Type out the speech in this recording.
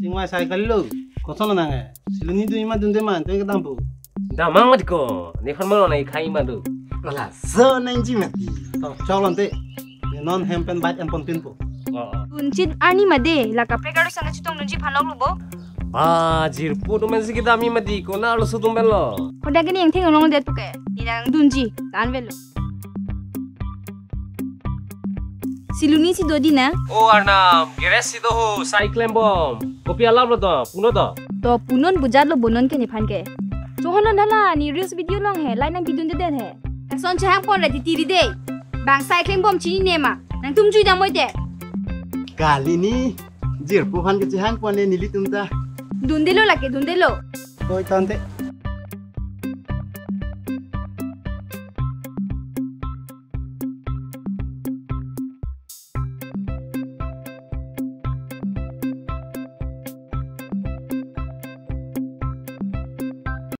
Cingwai cycle lo. Kosong nang siluni tu ima dunde man tu kita tampu. Dah mang ko. Ni formal na ikai madu. Alah, so nanti mati. Tau cawlon te. Non hempen bite and pon pinpo. Uncit ani made la kapre karo sana chutong nunji phanok lubo. Ah, jirpu tu mensi kita mi mati ko na lo sutum bello. Koda gini yang theng olong de tuke. Inang dunji kan velo. Siluni si dodi na. Oh Arnam, geres si ho cycling bom. Kopi alap lo to, puno to. To punon bujat lo bonon ke ni phan ke. Johonan dhala ni reels video long he, line nang bidun de de he. Son chang pon la ti ti de. Bang cycling bom chini nema. Nang tum chui da moi de. Kali ni jirpu han ke cihang pon le nili tumta. Dundelo la ke dundelo. Koi tante.